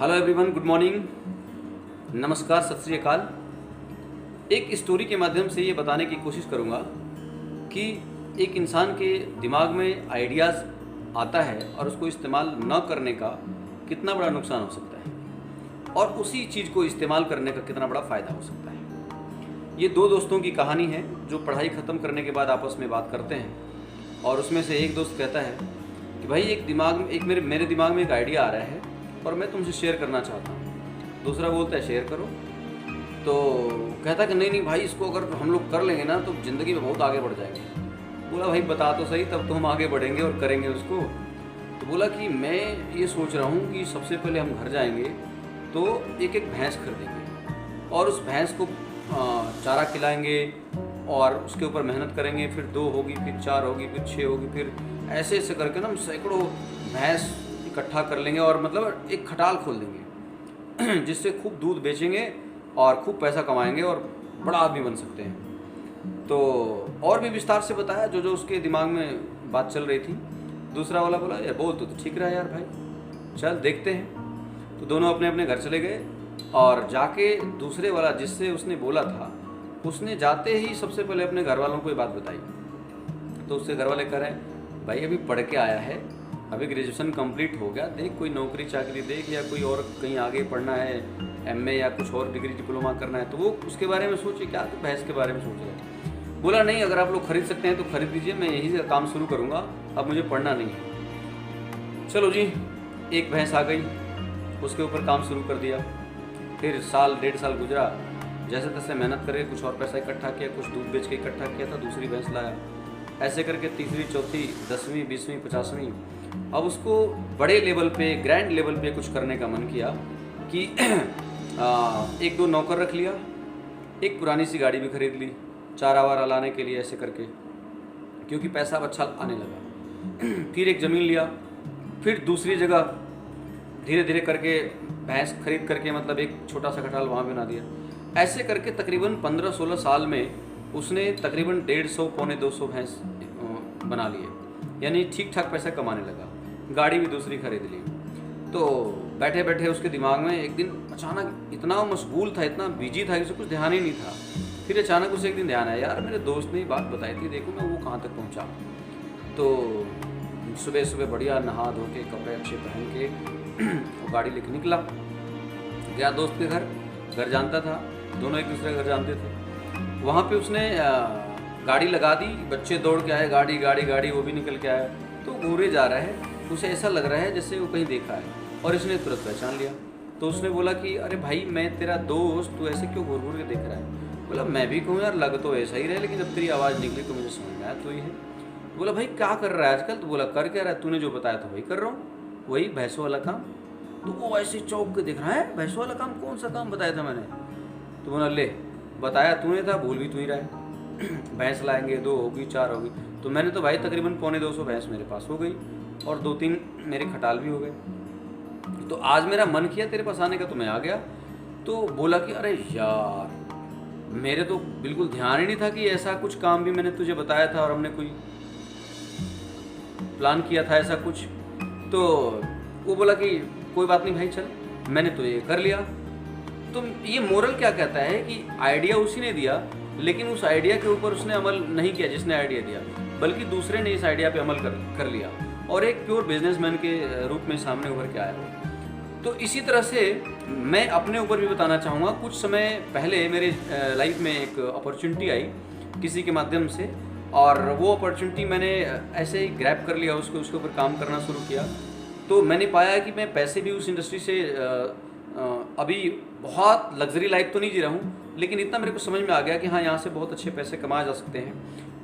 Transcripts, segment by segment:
Hello everyone, good morning, नमस्कार, सत श्री अकाल। एक स्टोरी के माध्यम से ये बताने की कोशिश करूँगा कि एक इंसान के दिमाग में आइडियाज़ आता है और उसको इस्तेमाल न करने का कितना बड़ा नुकसान हो सकता है और उसी चीज़ को इस्तेमाल करने का कितना बड़ा फ़ायदा हो सकता है। ये दो दोस्तों की कहानी है जो पढ़ाई ख़त्म करने के बाद आपस में बात करते हैं और उसमें से एक दोस्त कहता है कि भाई एक मेरे दिमाग में एक आइडिया आ रहा है और मैं तुमसे शेयर करना चाहता हूँ। दूसरा बोलता है शेयर करो। तो कहता कि नहीं भाई, इसको अगर हम लोग कर लेंगे ना तो ज़िंदगी में बहुत आगे बढ़ जाएंगे। बोला भाई बता तो सही, तब तो हम आगे बढ़ेंगे और करेंगे उसको। तो बोला कि मैं ये सोच रहा हूँ कि सबसे पहले हम घर जाएंगे तो एक एक भैंस खरीदेंगे और उस भैंस को चारा खिलाएंगे और उसके ऊपर मेहनत करेंगे। फिर 2 होगी, फिर 4 होगी, फिर 6 होगी, फिर ऐसे करके ना हम सैकड़ों भैंस इकट्ठा कर लेंगे और मतलब एक खटाल खोल देंगे जिससे खूब दूध बेचेंगे और खूब पैसा कमाएंगे और बड़ा आदमी बन सकते हैं। तो और भी विस्तार से बताया जो उसके दिमाग में बात चल रही थी। दूसरा वाला बोला यार बोल तो ठीक रहा यार भाई, चल देखते हैं। तो दोनों अपने अपने घर चले गए और जाके दूसरे वाला जिससे उसने बोला था, उसने जाते ही सबसे पहले अपने घर वालों को ये बात बताई। तो उससे घर वाले कह रहे हैं भाई अभी पढ़ के आया है, अभी ग्रेजुएशन कंप्लीट हो गया, देख कोई नौकरी चाकरी देख या कोई और कहीं आगे पढ़ना है, एमए या कुछ और डिग्री डिप्लोमा करना है तो वो उसके बारे में सोचे। क्या तो भैंस के बारे में सोच रहे हैं। बोला नहीं, अगर आप लोग खरीद सकते हैं तो खरीद लीजिए, मैं यहीं से काम शुरू करूँगा, अब मुझे पढ़ना नहीं है। चलो जी, एक भैंस आ गई, उसके ऊपर काम शुरू कर दिया। फिर साल 1.5 साल गुजरा, जैसे तैसे मेहनत करके कुछ और पैसा इकट्ठा किया, कुछ दूध बेच के इकट्ठा किया था, दूसरी भैंस लाया। ऐसे करके तीसरी, चौथी, 10वीं, 20वीं, 50वीं, अब उसको बड़े लेवल पे, ग्रैंड लेवल पे कुछ करने का मन किया कि 1-2 नौकर रख लिया, एक पुरानी सी गाड़ी भी खरीद ली चारा वारा लाने के लिए, ऐसे करके, क्योंकि पैसा अब अच्छा आने लगा। फिर एक ज़मीन लिया, फिर दूसरी जगह धीरे धीरे करके भैंस खरीद करके मतलब एक छोटा सा खटाल वहाँ बना दिया। ऐसे करके तकरीबन 15-16 साल में उसने तकरीबन 150 पौने 200 भैंस बना लिए, यानी ठीक ठाक पैसा कमाने लगा। गाड़ी भी दूसरी खरीद ली। तो बैठे बैठे उसके दिमाग में एक दिन अचानक, इतना मशगूल था, इतना बिजी था कि उसे कुछ ध्यान ही नहीं था। फिर अचानक उसे एक दिन ध्यान आया, यार मेरे दोस्त ने बात बताई थी, देखो मैं वो कहाँ तक पहुँचा। तो सुबह सुबह बढ़िया नहा धो के, कपड़े अच्छे पहन के वो गाड़ी लेके निकला, गया दोस्त के घर जानता था, दोनों एक दूसरे का घर जानते थे। वहाँ पे उसने गाड़ी लगा दी, बच्चे दौड़ के आए, गाड़ी गाड़ी गाड़ी, वो भी निकल के आया। तो घूरे जा रहा है, उसे ऐसा लग रहा है जैसे वो कहीं देखा है और इसने तुरंत पहचान लिया। तो उसने बोला कि अरे भाई मैं तेरा दोस्त, तू ऐसे क्यों घूर घूर के देख रहा है। बोला मैं भी कहूँ यार, लग तो ऐसा ही रहे, लेकिन जब तेरी आवाज़ निकली तो मुझे समझ में आया तू ही है। बोला भाई क्या कर रहा है आजकल। तो बोला कर क्या रहा है, तूने जो बताया था वही कर रहा हूँ, वही भैंसों वाला काम। तो वो ऐसे चौंक के देख रहा है, भैंसों वाला काम, कौन सा काम बताया था मैंने। तो बोला ले, बताया तूने था, भूल भी तू ही रहा है। भैंस लाएंगे, 2 होगी, 4 होगी, तो मैंने तो भाई तकरीबन पौने 200 भैंस मेरे पास हो गई और 2-3 मेरे खटाल भी हो गए। तो आज मेरा मन किया तेरे पास आने का तो मैं आ गया। तो बोला कि अरे यार, मेरे तो बिल्कुल ध्यान ही नहीं था कि ऐसा कुछ काम भी मैंने तुझे बताया था और हमने कोई प्लान किया था ऐसा कुछ। तो वो बोला कि कोई बात नहीं भाई, चल मैंने तो ये कर लिया। तो ये मोरल क्या कहता है कि आइडिया उसी ने दिया, लेकिन उस आइडिया के ऊपर उसने अमल नहीं किया जिसने आइडिया दिया, बल्कि दूसरे ने इस आइडिया पे अमल कर लिया और एक प्योर बिजनेसमैन के रूप में सामने उभर के आया। तो इसी तरह से मैं अपने ऊपर भी बताना चाहूँगा। कुछ समय पहले मेरे लाइफ में एक अपॉर्चुनिटी आई किसी के माध्यम से, और वो अपॉर्चुनिटी मैंने ऐसे ही ग्रैब कर लिया, उसके ऊपर काम करना शुरू किया। तो मैंने पाया कि मैं पैसे भी उस इंडस्ट्री से अभी बहुत लग्जरी लाइफ तो नहीं जी रहा हूँ, लेकिन इतना मेरे को समझ में आ गया कि हाँ, यहाँ से बहुत अच्छे पैसे कमाए जा सकते हैं।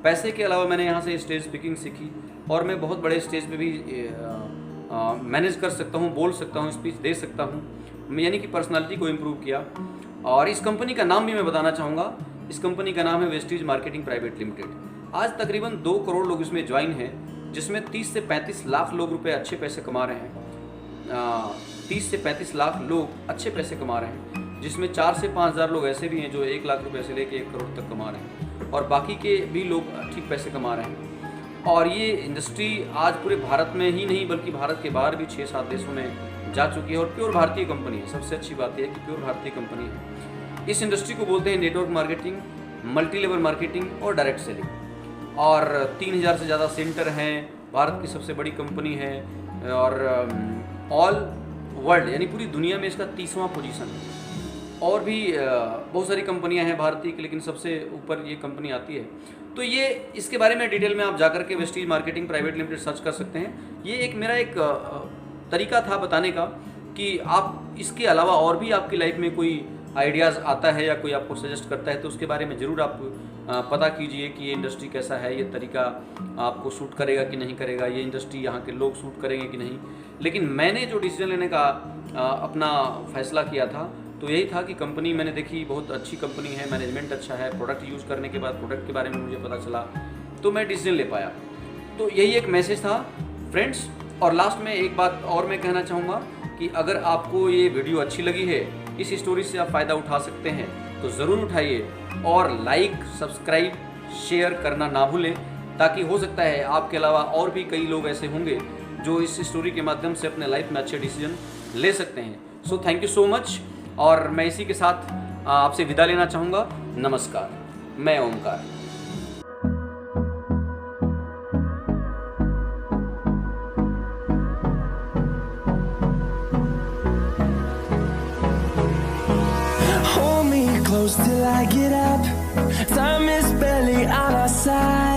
पैसे के अलावा मैंने यहाँ से स्टेज स्पीकिंग सीखी और मैं बहुत बड़े स्टेज पे भी मैनेज कर सकता हूँ, बोल सकता हूँ, स्पीच दे सकता हूँ, यानी कि पर्सनालिटी को इम्प्रूव किया। और इस कंपनी का नाम भी मैं बताना चाहूँगा। इस कंपनी का नाम है वेस्टीज मार्केटिंग प्राइवेट लिमिटेड। आज तकरीबन 2 करोड़ लोग इसमें ज्वाइन हैं, जिसमें 30 से 35 लाख लोग रुपये अच्छे पैसे कमा रहे हैं। 30 से 35 लाख लोग अच्छे पैसे कमा रहे हैं, जिसमें 4 से 5 हज़ार लोग ऐसे भी हैं जो 1 लाख रुपये से लेके 1 करोड़ तक कमा रहे हैं, और बाकी के भी लोग ठीक पैसे कमा रहे हैं। और ये इंडस्ट्री आज पूरे भारत में ही नहीं बल्कि भारत के बाहर भी 6-7 देशों में जा चुकी है और प्योर भारतीय कंपनी है। सबसे अच्छी बात यह है कि प्योर भारतीय कंपनी है। इस इंडस्ट्री को बोलते हैं network marketing, multi level marketing और डायरेक्ट सेलिंग। और 3000 से ज़्यादा सेंटर हैं, भारत की सबसे बड़ी कंपनी है और ऑल वर्ल्ड यानी पूरी दुनिया में इसका 30वां पोजीशन है। और भी बहुत सारी कंपनियां हैं भारतीय की, लेकिन सबसे ऊपर ये कंपनी आती है। तो ये इसके बारे में डिटेल में आप जाकर के Vestige marketing private limited search कर सकते हैं। ये एक मेरा एक तरीका था बताने का कि आप इसके अलावा और भी आपकी लाइफ में कोई आइडियाज़ आता है या कोई आपको सजेस्ट करता है तो उसके बारे में ज़रूर आप पता कीजिए कि ये इंडस्ट्री कैसा है, ये तरीका आपको सूट करेगा कि नहीं करेगा, ये इंडस्ट्री यहाँ के लोग सूट करेंगे कि नहीं। लेकिन मैंने जो डिसीजन लेने का अपना फैसला किया था तो यही था कि कंपनी मैंने देखी, बहुत अच्छी कंपनी है, मैनेजमेंट अच्छा है, प्रोडक्ट यूज़ करने के बाद प्रोडक्ट के बारे में मुझे पता चला तो मैं डिसीजन ले पाया। तो यही एक मैसेज था फ्रेंड्स। और लास्ट में एक बात और मैं कहना चाहूँगा कि अगर आपको ये वीडियो अच्छी लगी है, इस स्टोरी से आप फ़ायदा उठा सकते हैं तो ज़रूर उठाइए और लाइक, सब्सक्राइब, शेयर करना ना भूलें, ताकि हो सकता है आपके अलावा और भी कई लोग ऐसे होंगे जो इस स्टोरी के माध्यम से अपने लाइफ में अच्छे डिसीजन ले सकते हैं। So thank you so much. और मैं इसी के साथ आपसे विदा लेना चाहूँगा। नमस्कार, मैं Omkar. Hold me close till I get up. Time is barely on our side.